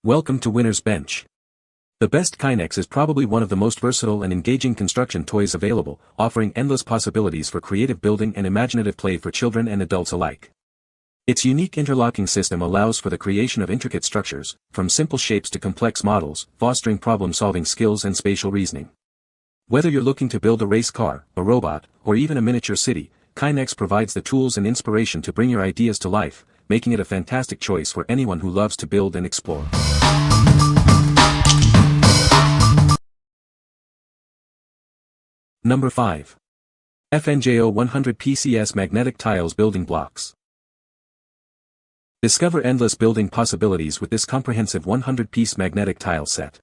Welcome to Winner's Bench. The best Kinex is probably one of the most versatile and engaging construction toys available, offering endless possibilities for creative building and imaginative play for children and adults alike. Its unique interlocking system allows for the creation of intricate structures, from simple shapes to complex models, fostering problem-solving skills and spatial reasoning. Whether you're looking to build a race car, a robot, or even a miniature city, Kinex provides the tools and inspiration to bring your ideas to life, making it a fantastic choice for anyone who loves to build and explore. Number 5. FNJO 100 PCS Magnetic Tiles Building Blocks. Discover endless building possibilities with this comprehensive 100-piece magnetic tile set.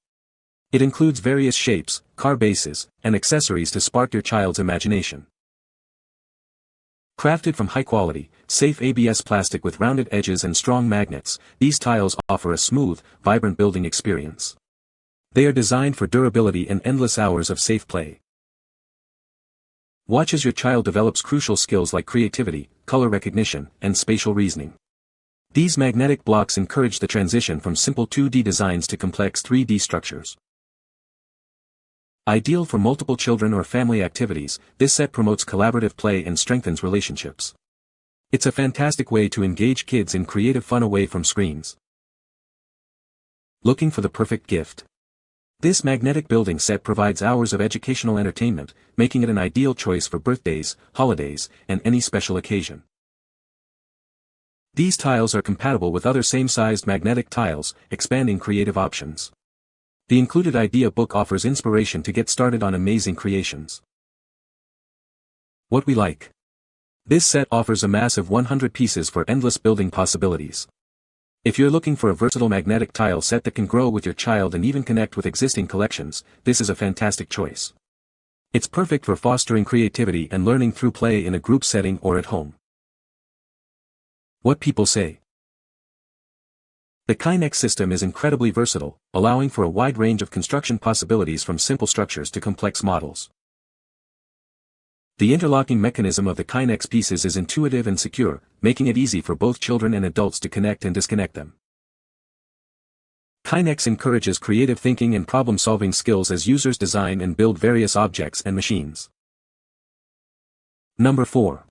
It includes various shapes, car bases, and accessories to spark your child's imagination. Crafted from high-quality, safe ABS plastic with rounded edges and strong magnets, these tiles offer a smooth, vibrant building experience. They are designed for durability and endless hours of safe play. Watch as your child develops crucial skills like creativity, color recognition, and spatial reasoning. These magnetic blocks encourage the transition from simple 2D designs to complex 3D structures. Ideal for multiple children or family activities, this set promotes collaborative play and strengthens relationships. It's a fantastic way to engage kids in creative fun away from screens. Looking for the perfect gift? This magnetic building set provides hours of educational entertainment, making it an ideal choice for birthdays, holidays, and any special occasion. These tiles are compatible with other same-sized magnetic tiles, expanding creative options. The included idea book offers inspiration to get started on amazing creations. What we like. This set offers a massive 100 pieces for endless building possibilities. If you're looking for a versatile magnetic tile set that can grow with your child and even connect with existing collections, this is a fantastic choice. It's perfect for fostering creativity and learning through play in a group setting or at home. What people say. The Kinex system is incredibly versatile, allowing for a wide range of construction possibilities from simple structures to complex models. The interlocking mechanism of the Kinex pieces is intuitive and secure, making it easy for both children and adults to connect and disconnect them. Kinex encourages creative thinking and problem-solving skills as users design and build various objects and machines. Number 4.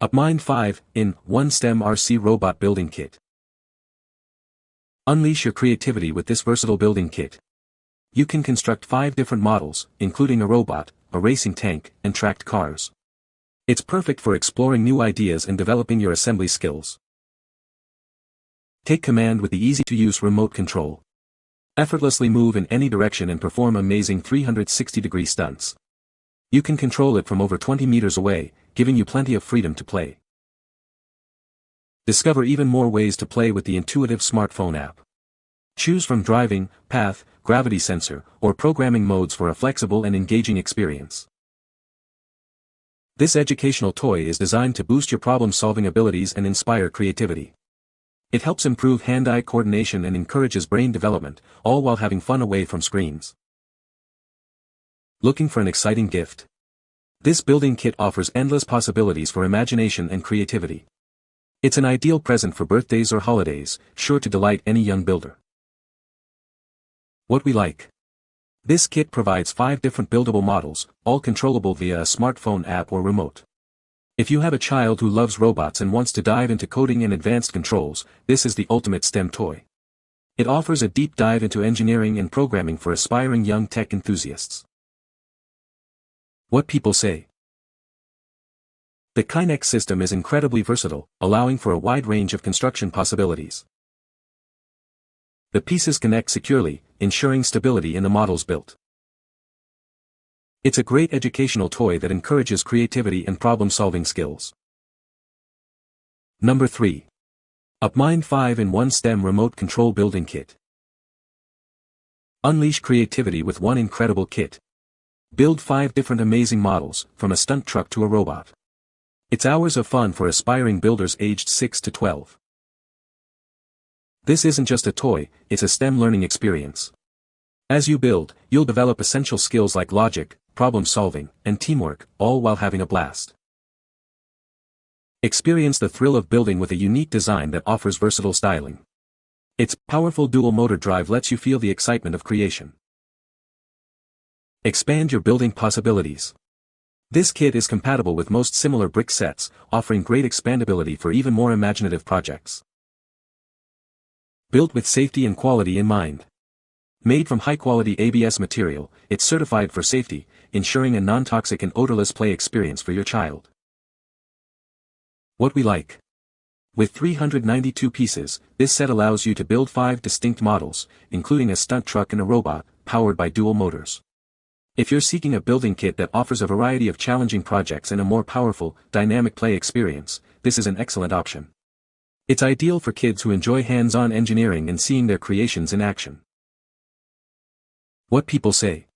Opmind 5-in-1 STEM RC Robot Building Kit. Unleash your creativity with this versatile building kit. You can construct 5 different models, including a robot, a racing tank, and tracked cars. It's perfect for exploring new ideas and developing your assembly skills. Take command with the easy-to-use remote control. Effortlessly move in any direction and perform amazing 360-degree stunts. You can control it from over 20 meters away, giving you plenty of freedom to play. Discover even more ways to play with the intuitive smartphone app. Choose from driving, path, gravity sensor, or programming modes for a flexible and engaging experience. This educational toy is designed to boost your problem-solving abilities and inspire creativity. It helps improve hand-eye coordination and encourages brain development, all while having fun away from screens. Looking for an exciting gift? This building kit offers endless possibilities for imagination and creativity. It's an ideal present for birthdays or holidays, sure to delight any young builder. What we like. This kit provides 5 different buildable models, all controllable via a smartphone app or remote. If you have a child who loves robots and wants to dive into coding and advanced controls, this is the ultimate STEM toy. It offers a deep dive into engineering and programming for aspiring young tech enthusiasts. What people say. The Kinex system is incredibly versatile, allowing for a wide range of construction possibilities. The pieces connect securely, ensuring stability in the models built. It's a great educational toy that encourages creativity and problem-solving skills. Number 3. Opmind 5-in-1 STEM Remote Control Building Kit. Unleash creativity with one incredible kit. Build 5 different amazing models, from a stunt truck to a robot. It's hours of fun for aspiring builders aged 6 to 12. This isn't just a toy, it's a STEM learning experience. As you build, you'll develop essential skills like logic, problem solving, and teamwork, all while having a blast. Experience the thrill of building with a unique design that offers versatile styling. Its powerful dual motor drive lets you feel the excitement of creation. Expand your building possibilities. This kit is compatible with most similar brick sets, offering great expandability for even more imaginative projects. Built with safety and quality in mind. Made from high-quality ABS material, it's certified for safety, ensuring a non-toxic and odorless play experience for your child. What we like. With 392 pieces, this set allows you to build 5 distinct models, including a stunt truck and a robot, powered by dual motors. If you're seeking a building kit that offers a variety of challenging projects and a more powerful, dynamic play experience, this is an excellent option. It's ideal for kids who enjoy hands-on engineering and seeing their creations in action. What people say.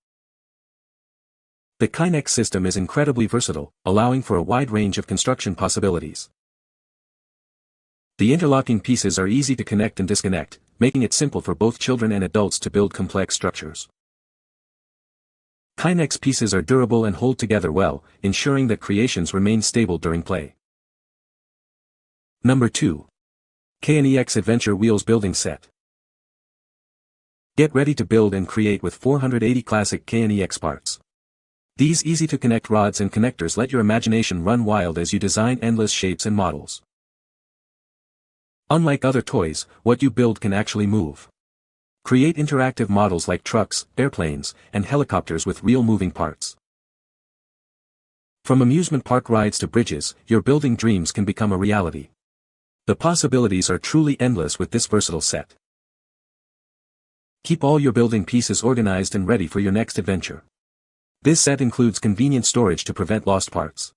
The Kinex system is incredibly versatile, allowing for a wide range of construction possibilities. The interlocking pieces are easy to connect and disconnect, making it simple for both children and adults to build complex structures. Kinex pieces are durable and hold together well, ensuring that creations remain stable during play. Number 2. Kinex Adventure Wheels Building Set. Get ready to build and create with 480 classic Kinex parts. These easy-to-connect rods and connectors let your imagination run wild as you design endless shapes and models. Unlike other toys, what you build can actually move. Create interactive models like trucks, airplanes, and helicopters with real moving parts. From amusement park rides to bridges, your building dreams can become a reality. The possibilities are truly endless with this versatile set. Keep all your building pieces organized and ready for your next adventure. This set includes convenient storage to prevent lost parts.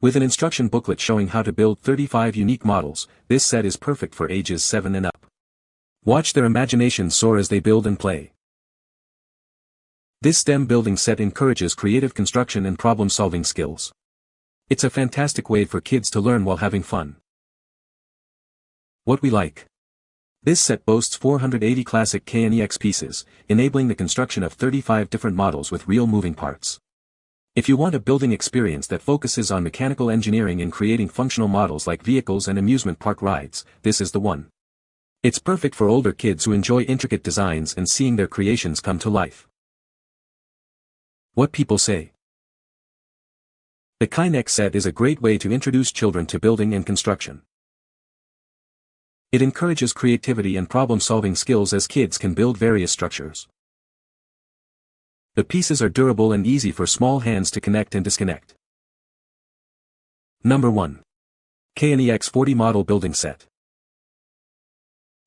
With an instruction booklet showing how to build 35 unique models, this set is perfect for ages 7 and up. Watch their imagination soar as they build and play. This STEM building set encourages creative construction and problem-solving skills. It's a fantastic way for kids to learn while having fun. What we like. This set boasts 480 classic Kinex pieces, enabling the construction of 35 different models with real moving parts. If you want a building experience that focuses on mechanical engineering and creating functional models like vehicles and amusement park rides, this is the one. It's perfect for older kids who enjoy intricate designs and seeing their creations come to life. What people say. The Kinex set is a great way to introduce children to building and construction. It encourages creativity and problem-solving skills as kids can build various structures. The pieces are durable and easy for small hands to connect and disconnect. Number 1. Kinex 40 Model Building Set.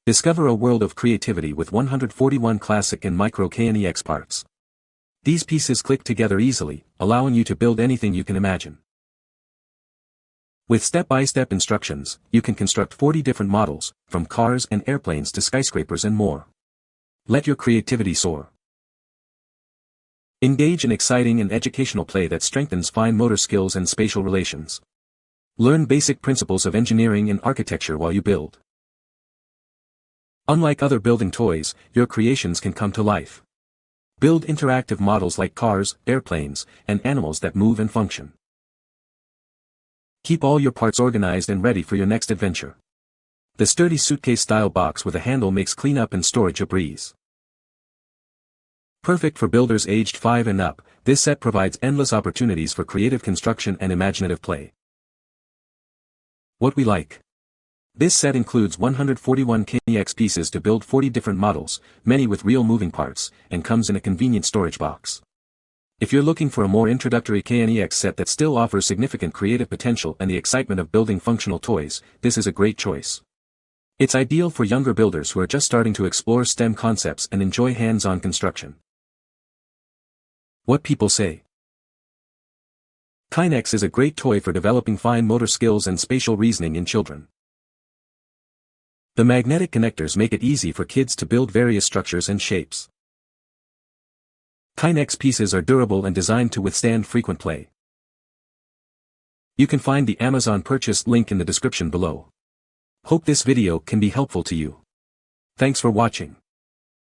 Discover a world of creativity with 141 classic and micro Kinex parts. These pieces click together easily, allowing you to build anything you can imagine. With step-by-step instructions, you can construct 40 different models, from cars and airplanes to skyscrapers and more. Let your creativity soar. Engage in exciting and educational play that strengthens fine motor skills and spatial relations. Learn basic principles of engineering and architecture while you build. Unlike other building toys, your creations can come to life. Build interactive models like cars, airplanes, and animals that move and function. Keep all your parts organized and ready for your next adventure. The sturdy suitcase-style box with a handle makes cleanup and storage a breeze. Perfect for builders aged 5 and up, this set provides endless opportunities for creative construction and imaginative play. What we like. This set includes 141 Kinex pieces to build 40 different models, many with real moving parts, and comes in a convenient storage box. If you're looking for a more introductory Kinex set that still offers significant creative potential and the excitement of building functional toys, this is a great choice. It's ideal for younger builders who are just starting to explore STEM concepts and enjoy hands-on construction. What people say. Kinex is a great toy for developing fine motor skills and spatial reasoning in children. The magnetic connectors make it easy for kids to build various structures and shapes. Kinex pieces are durable and designed to withstand frequent play. You can find the Amazon purchase link in the description below. Hope this video can be helpful to you. Thanks for watching.